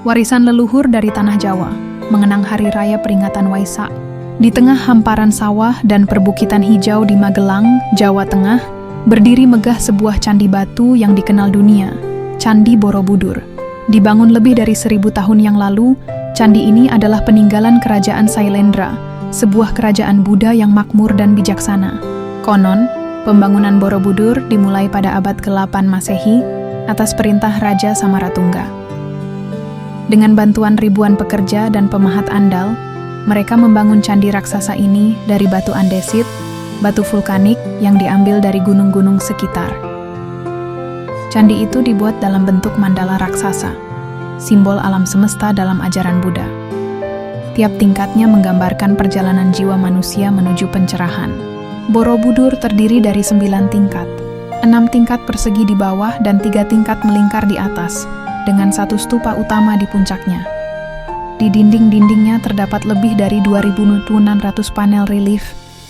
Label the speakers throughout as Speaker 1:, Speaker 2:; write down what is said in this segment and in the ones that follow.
Speaker 1: warisan leluhur dari tanah Jawa, mengenang hari raya peringatan Waisak. Di tengah hamparan sawah dan perbukitan hijau di Magelang, Jawa Tengah, berdiri megah sebuah candi batu yang dikenal dunia, Candi Borobudur. Dibangun lebih dari 1000 tahun yang lalu, candi ini adalah peninggalan kerajaan Sailendra, sebuah kerajaan Buddha yang makmur dan bijaksana. Konon, pembangunan Borobudur dimulai pada abad ke-8 Masehi atas perintah Raja Samaratungga. Dengan bantuan ribuan pekerja dan pemahat andal, mereka membangun candi raksasa ini dari batu andesit, batu vulkanik yang diambil dari gunung-gunung sekitar. Candi itu dibuat dalam bentuk mandala raksasa, simbol alam semesta dalam ajaran Buddha. Tiap tingkatnya menggambarkan perjalanan jiwa manusia menuju pencerahan. Borobudur terdiri dari 9 tingkat, 6 tingkat persegi di bawah dan 3 tingkat melingkar di atas, dengan 1 stupa utama di puncaknya. Di dinding-dindingnya terdapat lebih dari 2.600 panel relief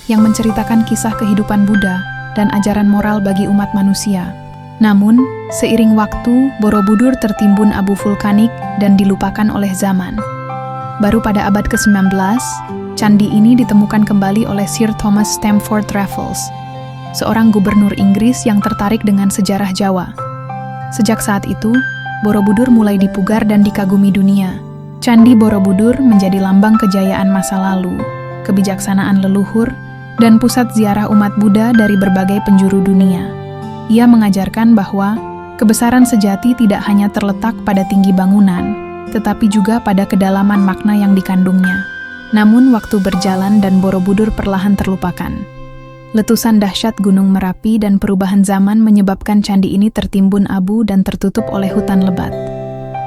Speaker 1: yang menceritakan kisah kehidupan Buddha dan ajaran moral bagi umat manusia. Namun, seiring waktu, Borobudur tertimbun abu vulkanik dan dilupakan oleh zaman. Baru pada abad ke-19, candi ini ditemukan kembali oleh Sir Thomas Stamford Raffles, seorang gubernur Inggris yang tertarik dengan sejarah Jawa. Sejak saat itu, Borobudur mulai dipugar dan dikagumi dunia. Candi Borobudur menjadi lambang kejayaan masa lalu, kebijaksanaan leluhur, dan pusat ziarah umat Buddha dari berbagai penjuru dunia. Ia mengajarkan bahwa kebesaran sejati tidak hanya terletak pada tinggi bangunan, tetapi juga pada kedalaman makna yang dikandungnya. Namun waktu berjalan dan Borobudur perlahan terlupakan. Letusan dahsyat Gunung Merapi dan perubahan zaman menyebabkan candi ini tertimbun abu dan tertutup oleh hutan lebat.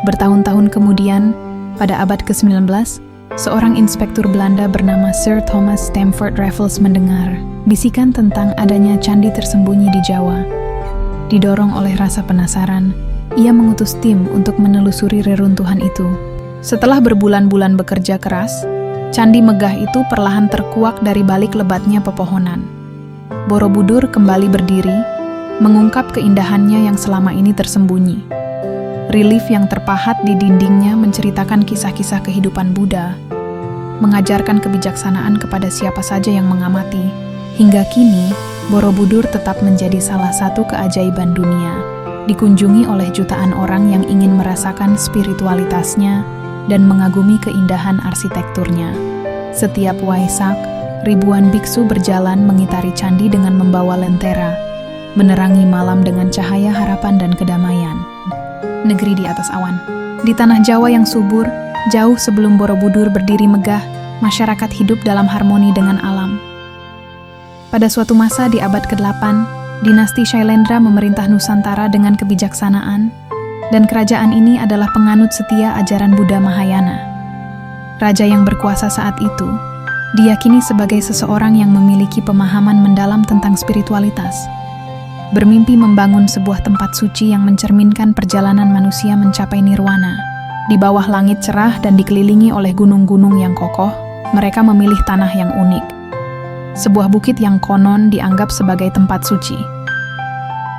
Speaker 1: Bertahun-tahun kemudian, pada abad ke-19, seorang inspektur Belanda bernama Sir Thomas Stamford Raffles mendengar bisikan tentang adanya candi tersembunyi di Jawa. Didorong oleh rasa penasaran, ia mengutus tim untuk menelusuri reruntuhan itu. Setelah berbulan-bulan bekerja keras, candi megah itu perlahan terkuak dari balik lebatnya pepohonan. Borobudur kembali berdiri, mengungkap keindahannya yang selama ini tersembunyi. Relief yang terpahat di dindingnya menceritakan kisah-kisah kehidupan Buddha, mengajarkan kebijaksanaan kepada siapa saja yang mengamati. Hingga kini, Borobudur tetap menjadi salah satu keajaiban dunia, dikunjungi oleh jutaan orang yang ingin merasakan spiritualitasnya dan mengagumi keindahan arsitekturnya. Setiap Waisak, ribuan biksu berjalan mengitari candi dengan membawa lentera, menerangi malam dengan cahaya harapan dan kedamaian. Negeri di atas awan. Di tanah Jawa yang subur, jauh sebelum Borobudur berdiri megah, masyarakat hidup dalam harmoni dengan alam. Pada suatu masa di abad ke-8, dinasti Shailendra memerintah Nusantara dengan kebijaksanaan, dan kerajaan ini adalah penganut setia ajaran Buddha Mahayana. Raja yang berkuasa saat itu diyakini sebagai seseorang yang memiliki pemahaman mendalam tentang spiritualitas. Bermimpi membangun sebuah tempat suci yang mencerminkan perjalanan manusia mencapai nirwana. Di bawah langit cerah dan dikelilingi oleh gunung-gunung yang kokoh, mereka memilih tanah yang unik. Sebuah bukit yang konon dianggap sebagai tempat suci.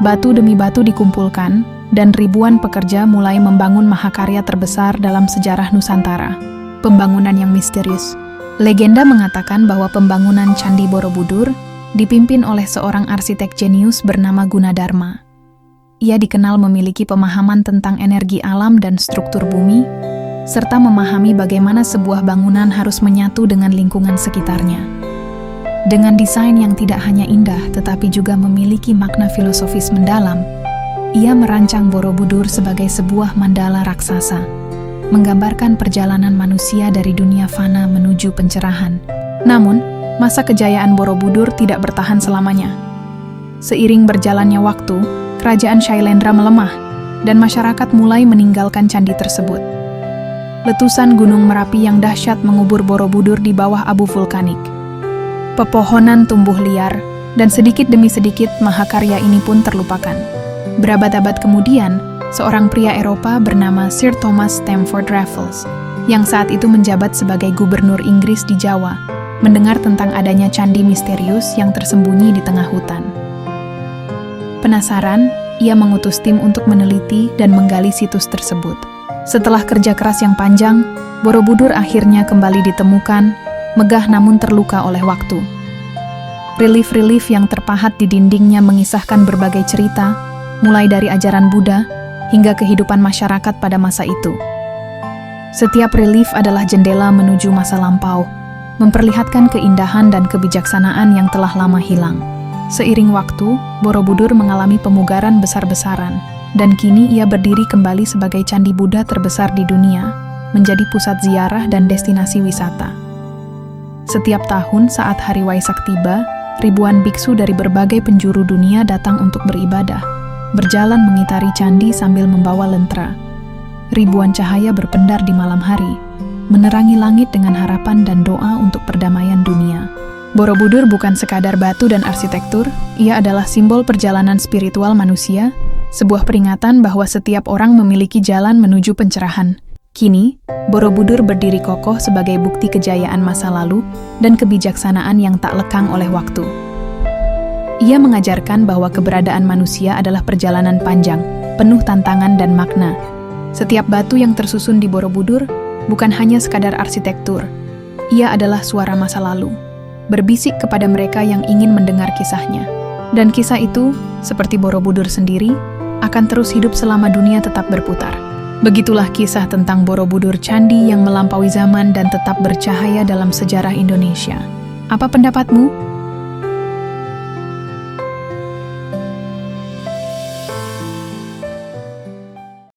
Speaker 1: Batu demi batu dikumpulkan, dan ribuan pekerja mulai membangun mahakarya terbesar dalam sejarah Nusantara. Pembangunan yang misterius. Legenda mengatakan bahwa pembangunan Candi Borobudur dipimpin oleh seorang arsitek jenius bernama Gunadarma. Ia dikenal memiliki pemahaman tentang energi alam dan struktur bumi, serta memahami bagaimana sebuah bangunan harus menyatu dengan lingkungan sekitarnya. Dengan desain yang tidak hanya indah tetapi juga memiliki makna filosofis mendalam, ia merancang Borobudur sebagai sebuah mandala raksasa, menggambarkan perjalanan manusia dari dunia fana menuju pencerahan. Namun, masa kejayaan Borobudur tidak bertahan selamanya. Seiring berjalannya waktu, kerajaan Shailendra melemah, dan masyarakat mulai meninggalkan candi tersebut. Letusan Gunung Merapi yang dahsyat mengubur Borobudur di bawah abu vulkanik. Pepohonan tumbuh liar, dan sedikit demi sedikit mahakarya ini pun terlupakan. Berabad-abad kemudian, seorang pria Eropa bernama Sir Thomas Stamford Raffles, yang saat itu menjabat sebagai gubernur Inggris di Jawa, mendengar tentang adanya candi misterius yang tersembunyi di tengah hutan. Penasaran, ia mengutus tim untuk meneliti dan menggali situs tersebut. Setelah kerja keras yang panjang, Borobudur akhirnya kembali ditemukan, megah namun terluka oleh waktu. Relief-relief yang terpahat di dindingnya mengisahkan berbagai cerita, mulai dari ajaran Buddha hingga kehidupan masyarakat pada masa itu. Setiap relief adalah jendela menuju masa lampau, memperlihatkan keindahan dan kebijaksanaan yang telah lama hilang. Seiring waktu, Borobudur mengalami pemugaran besar-besaran, dan kini ia berdiri kembali sebagai candi Buddha terbesar di dunia, menjadi pusat ziarah dan destinasi wisata. Setiap tahun saat Hari Waisak tiba, ribuan biksu dari berbagai penjuru dunia datang untuk beribadah, berjalan mengitari candi sambil membawa lentera. Ribuan cahaya berpendar di malam hari, menerangi langit dengan harapan dan doa untuk perdamaian dunia. Borobudur bukan sekadar batu dan arsitektur, ia adalah simbol perjalanan spiritual manusia, sebuah peringatan bahwa setiap orang memiliki jalan menuju pencerahan. Kini, Borobudur berdiri kokoh sebagai bukti kejayaan masa lalu dan kebijaksanaan yang tak lekang oleh waktu. Ia mengajarkan bahwa keberadaan manusia adalah perjalanan panjang, penuh tantangan dan makna. Setiap batu yang tersusun di Borobudur bukan hanya sekadar arsitektur, ia adalah suara masa lalu, berbisik kepada mereka yang ingin mendengar kisahnya. Dan kisah itu, seperti Borobudur sendiri, akan terus hidup selama dunia tetap berputar. Begitulah kisah tentang Borobudur, candi yang melampaui zaman dan tetap bercahaya dalam sejarah Indonesia. Apa pendapatmu?